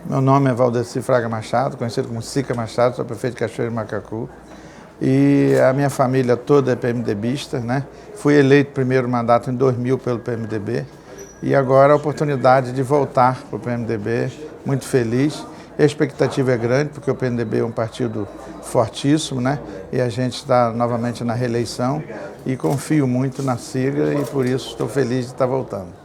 Meu nome é Valdeci Fraga Machado, conhecido como Sica Machado, sou prefeito de Cachoeira de Macacu. E a minha família toda é PMDBista, né? Fui eleito primeiro mandato em 2000 pelo PMDB e agora a oportunidade de voltar para o PMDB, muito feliz. A expectativa é grande, porque o PMDB é um partido fortíssimo, né? E a gente está novamente na reeleição e confio muito na sigla e por isso estou feliz de estar voltando.